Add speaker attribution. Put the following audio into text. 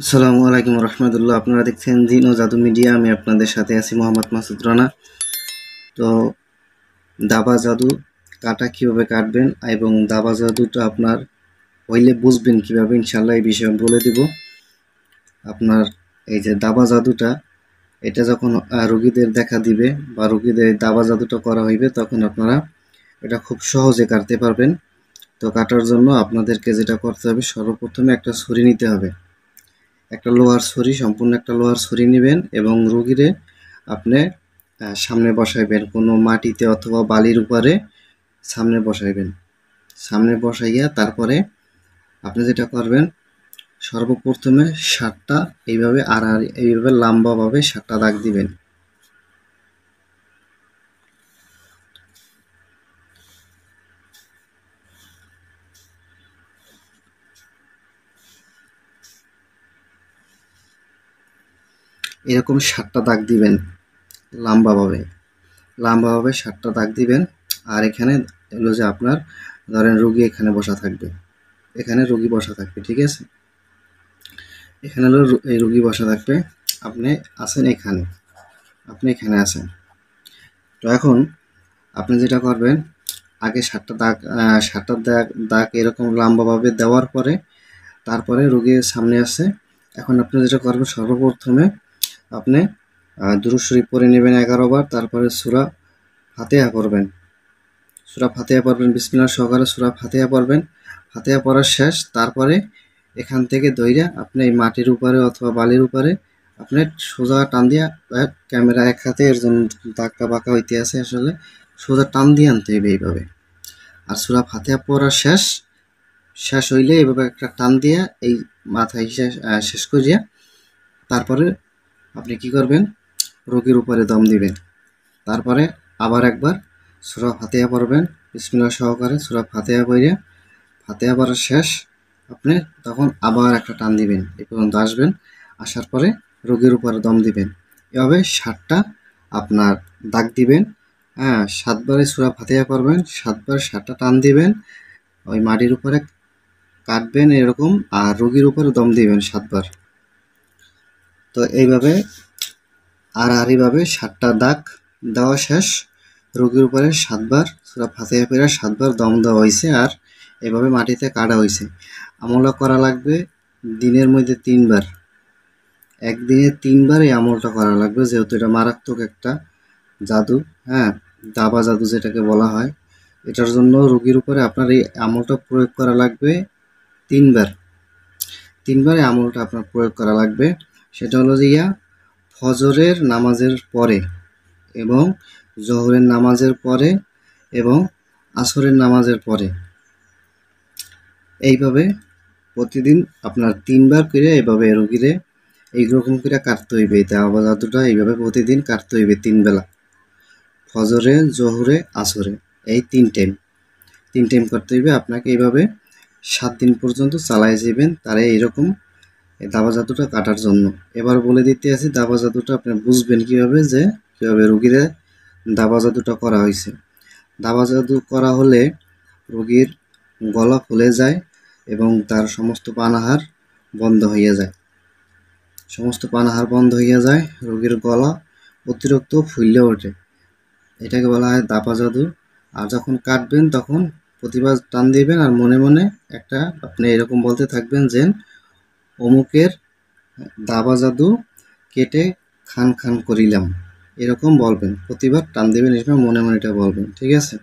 Speaker 1: আসসালামু আলাইকুম রহমতুল্লাহ। আপনারা দেখছেন জিন ও জাদু মিডিয়া। আমি আপনাদের সাথে আছি মোহাম্মদ মাসুদ রানা। তো দাবা জাদু কাটা কিভাবে কাটবেন এবং দাবা জাদুটা আপনার হইলে বুঝবেন কিভাবে, ইনশাল্লাহ এই বিষয়ে বলে দিব। আপনার এই যে দাবা জাদুটা, এটা যখন রোগীদের দেখা দিবে বা রোগীদের দাবা জাদুটা করা হইবে, তখন আপনারা এটা খুব সহজে কাটতে পারবেন। তো কাটার জন্য আপনাদেরকে যেটা করতে হবে, সর্বপ্রথমে একটা ছুরি নিতে হবে। একটা লোহার ছুরি, সম্পূর্ণ একটা লোহার ছুরি নেবেন এবং রোগীরে আপনি সামনে বসাইবেন, কোনো মাটিতে অথবা বালির উপরে সামনে বসাইবেন। সামনে বসাইয়া তারপরে আপনি যেটা করবেন, সর্বপ্রথমে 7টা এইভাবে এইভাবে লম্বাভাবে 7টা দাগ দিবেন। এরকম 7টা দাগ দিবেন লম্বাভাবে। লম্বাভাবে 7টা দাগ দিবেন। আর এখানে হলো যে আপনার ধরেন রোগী এখানে বসা থাকবে, এখানে রোগী বসা থাকবে, ঠিক আছে? এখানে হলো এই রোগী বসা থাকবে, আপনি আছেন এখানে, আপনি এখানে আছেন। তো এখন আপনি যেটা করবেন, আগে 7টা দাগ এরকম লম্বাভাবে দেওয়ার পরে তারপরে রোগীর সামনে আসে। এখন আপনি যেটা করবেন, সর্বপ্রথমে আপনি দুরূদ শরীফ পড়ে নেবেন 11 বার। তারপরে সূরা ফাতিহা পড়বেন, বিসমিল্লাহ সহকারে সূরা ফাতিহা পড়বেন। ফাতিহা পড়া শেষ, তারপরে এখান থেকে ধইরা আপনি এই মাটির উপরে অথবা বালির উপরে আপনি সোজা টান দিয়া, ক্যামেরা এক হাতে, এর জন্য দাগটা বাঁকা হইতে আছে, আসলে সোজা টান দিয়ে আনতে হবে এইভাবে। আর সূরা ফাতিহা পড়া শেষ হইলে এইভাবে একটা টান দিয়া এই মাথায় শেষ করিয়া তারপরে আপনি কি করবেন, রোগীর উপরে দম দিবেন। তারপরে আবার একবার সূরা ফাতিহা পড়বেন বিসমিল্লাহ সহকারে। সূরা ফাতিহা পড়ে ফাতিহা পড়া শেষ, আপনি তখন আবার একটা টান দিবেন, এই পর্যন্ত আসবেন। আসার পরে রোগীর উপরে দম দিবেন। এভাবে 7টা আপনার দাগ দিবেন। হ্যাঁ, 7বারে সূরা ফাতিহা পড়বেন, 7বার 7টা টান দিবেন, ওই মাটির উপরে কাটবেন এরকম, আর রোগীর উপরে দম দিবেন 7বার। তো এইভাবে আড়াআড়িভাবে 7টা দাগ দেওয়া শেষ। রোগীর উপরে 7বার সূরা ফাতিহা পড়ে 7বার দম দেওয়া হয়েছে, আর এভাবে মাটিতে কাটা হয়েছে। আমলটা করা লাগবে দিনের মধ্যে 3বার। একদিনে 3বার এই আমলটা করা লাগবে, যেহেতু এটা মারাত্মক একটা জাদু। হ্যাঁ, দাবা জাদু যেটাকে বলা হয়। এটার জন্য রোগীর উপরে আপনার এই আমলটা প্রয়োগ করা লাগবে 3বার। 3বার এই আমলটা আপনার প্রয়োগ করা লাগবে। সেটা হলো যে ফজরের নামাজের পরে এবং জোহরের নামাজের পরে এবং আসরের নামাজের পরে। এইভাবে প্রতিদিন আপনার 3বার করে এইভাবে রোগীরে এইরকম করে কাটতে হইবে। এই দাবা জাদুটা এইভাবে প্রতিদিন কাটতে হইবে 3 বেলা, ফজরে, জোহরে, আসরে, এই 3 টাইম করতে হইবে আপনাকে। এইভাবে 7 দিন পর্যন্ত চালায় যাবেন, তারা এইরকম এই দাবা জাদুটা কাটার জন্য। এবার বলে দিতে আছি দাবা জাদুটা আপনি বুঝবেন কিভাবে, যে কিভাবে রোগীরে দাবা জাদুটা করা হয়েছে। দাবা জাদু করা হলে রোগীর গলা ফুলে যায় এবং তার সমস্ত পানাহার বন্ধ হইয়া যায়। রোগীর গলা অতিরিক্ত ফুলে ওঠে, এটাকে বলা হয় দাবা জাদু। আর যখন কাটবেন তখন প্রতিবার টান দিবেন, আর মনে মনে একটা আপনি এরকম বলতে থাকবেন যে অমুকের দাবা জাদু কেটে খান খান করিলাম, এরকম বলবেন। প্রতিবার টান দিবেন, এটা মনে মনে এটা বলবেন, ঠিক আছে?